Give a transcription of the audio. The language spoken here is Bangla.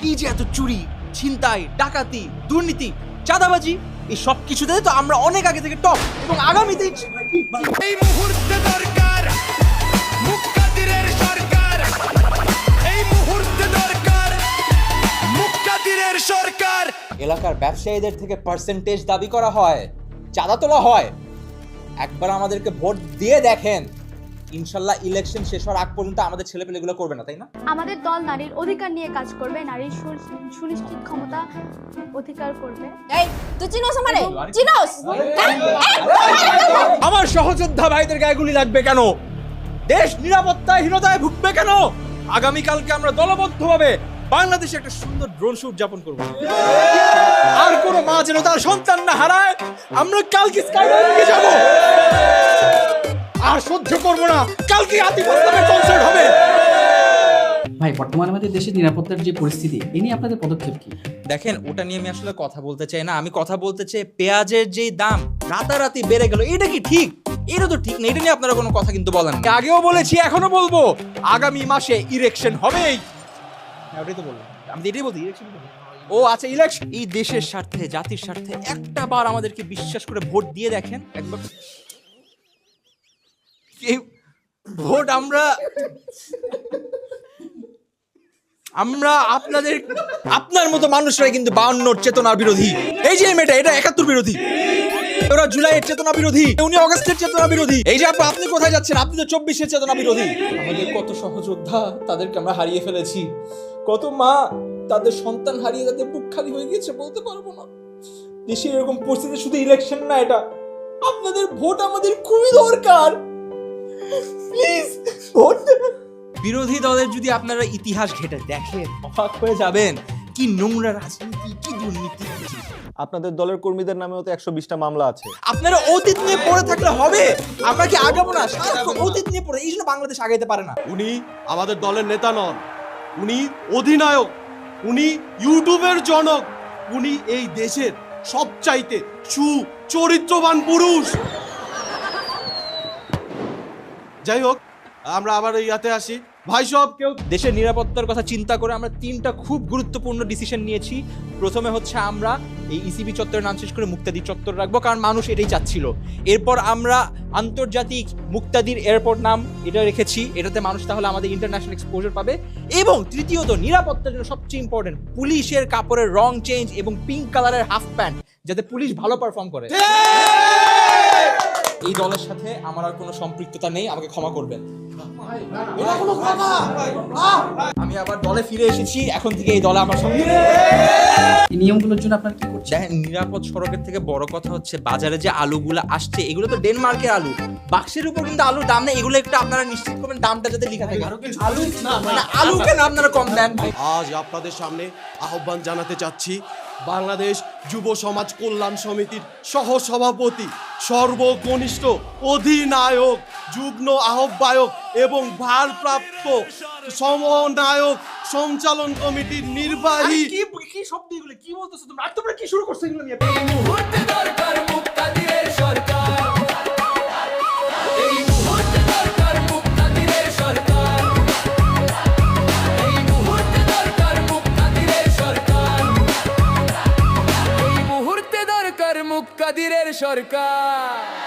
এই যে এত চুরি, ছিনতাই, ডাকাতি, দুর্নীতি, চাঁদাবাজি, এই সব কিছুতে তো আমরা অনেক আগে থেকে টপ, এবং আগামীতে এই মুহূর্তে দরকার মুক্তাদিরের সরকার, এই মুহূর্তে দরকার মুক্তাদিরের সরকার। এলাকার ব্যবসায়ীদের থেকে পার্সেন্টেজ দাবি করা হয়, চাঁদা তোলা হয়। একবার আমাদেরকে ভোট দিয়ে দেখেন, ইনশাল্লাহ ইলেকশন শেষ হওয়ার আগ পর্যন্ত আমাদের ছেলেপেলেগুলো করবে না, তাই না? আমাদের দল নারীর অধিকার নিয়ে কাজ করবে, নারীর সুনিশ্চিত ক্ষমতা অধিকার করবে। এই তুই চিনোস আমারে? চিনোস? আমার সহযোদ্ধা ভাইদের গায়ে গুলি লাগবে কেন? দেশ নিরাপত্তাহীনতায় ভুগবে কেন? আগামীকালকে আমরা দলবদ্ধভাবে বাংলাদেশে একটা সুন্দর ড্রোন শো উদযাপন করব। আর কোনো মা যেন তার সন্তান না হারায়। আমরা কালকে স্কাইডাইভিংয়ে যাব। আর সহ্য করব না, কালকে আতিফ আসলামের কনসার্ট হবে। ভাই, বর্তমানে আমাদের দেশের নিরাপত্তার যে পরিস্থিতি, এ নিয়ে আপনাদের পদক্ষেপ কি? দেখেন, ওটা নিয়ে আমি আসলে কথা বলতে চাই না। আমি কথা বলতে চাই পেঁয়াজের যেই দাম রাতারাতি বেড়ে গেল, এটা কি ঠিক? এটা তো ঠিক না। এটা নিয়ে আপনারা কোনো কথা কিন্তু বলেন না। আগেও বলেছি, এখনো বলবো, আগামী মাসে ইলেকশন হবেই। ওটাই তো বললাম, আমি এটাই বলছি, ইলেকশন। ও আচ্ছা, ইলেকশন। এই দেশের স্বার্থে, জাতির স্বার্থে একটা বার আমাদেরকে বিশ্বাস করে ভোট দিয়ে দেখেন একবার। এই ভোট আমরা আপনার মতো মানুষরাই কিন্তু 52 চেতনার বিরোধী। এই যে মেয়েটা, এটা 71 বিরোধী। ওরা জুলাইয়ের চেতনা বিরোধী, উনি অগস্টের চেতনা বিরোধী। এই যে আপনি কোথায় যাচ্ছেন? আপনি তো 24-এর চেতনা বিরোধী। আমাদের কত সহযোদ্ধা, তাদেরকে আমরা হারিয়ে ফেলেছি। কত মা তাদের সন্তান হারিয়ে তাদের বুক খালি হয়ে গিয়েছে, বলতে পারবো না। দেশে এরকম পরিস্থিতি শুধু ইলেকশন না, এটা আপনাদের ভোট আমাদের খুবই দরকার। প্লিজ ভোট দেবেন। বিরোধী দলের যদি আপনারা ইতিহাস ঘেটে দেখেন, অবাক হয়ে যাবেন। কি নোংরা রাজনীতি, কি দুর্নীতি। আপনাদের দলের কর্মীদের নামেও তো 120টা মামলা আছে। আপনারা অতীত নিয়ে পড়ে থাকলে হবে? আমরা কি আগাবো না? সারাক্ষণ অতীত নিয়ে পড়ে, এই জন্য বাংলাদেশ আগাইতে পারে না। উনি আমাদের দলের নেতা নন, উনি অধিনায়ক, উনি ইউটিউবের জনক, উনি এই দেশের সবচাইতে সুচরিত্রবান পুরুষ। যাই হোক, আমরা আবার ইয়াতে আসি। ভাই সব কেউ দেশের নিরাপত্তার কথা চিন্তা করে আমরা 3টা খুব গুরুত্বপূর্ণ ডিসিশন নিয়েছি। প্রথমে হচ্ছে আমরা এই ইসিবি চত্বরের নাম শেষ করে মুক্তাদি চত্বর রাখবো, কারণ মানুষ এটাই চাচ্ছিল। এরপর আমরা আন্তর্জাতিক মুক্তাদির এয়ারপোর্ট নাম এটা রেখেছি, এটাতে মানুষ তাহলে আমাদের ইন্টারন্যাশনাল এক্সপোজার পাবে। এবং তৃতীয়ত, নিরাপত্তার জন্য সবচেয়ে ইম্পর্টেন্ট, পুলিশের কাপড়ের রং চেঞ্জ এবং পিঙ্ক কালারের হাফ প্যান্ট, যাতে পুলিশ ভালো পারফর্ম করে। এই দলের সাথে আমার আর কোনো সম্পৃক্ততা নেই, আমাকে ক্ষমা করবেন। আমি আবার দলে ফিরে এসেছি, এখন থেকে এই দলে আমার সঙ্গে। এই নিয়মগুলোর জন্য আপনার কি করছেন? দেখেন, নিরাপদ সড়কের থেকে বড় কথা হচ্ছে বাজারে যে আলুগুলো আসছে, এগুলো তো ডেনমার্কের আলু। বাক্সের উপর কিন্তু আলুর দাম নেই, এগুলো একটু আপনারা নিশ্চিত করবেন দামটা যাতে লেখা থাকে। আলু না, মানে আলু কেন আপনারা কম দেন? আজ আপনাদের সামনে আহ্বান জানাতে চাচ্ছি, বাংলাদেশ যুব সমাজ কল্যাণ সমিতির সহসভাপতি, সর্বকনিষ্ঠ অধিনায়ক, যুগ্ম আহ্বায়ক এবং ভারপ্রাপ্ত সমন্বয়ক সঞ্চালন কমিটির নির্বাহী। কি শব্দ এগুলো? কি বলতেছো তোমরা? আর তোমরা কি শুরু করছো এগুলো নিয়ে? এই মুহূর্তে দরকার মুক্তাদিরের সরকার, এই মুহূর্তে দরকার মুক্তাদিরের সরকার, এই মুহূর্তে দরকার মুক্তাদিরের সরকার, এই মুহূর্তে দরকার মুক্তাদিরের সরকার।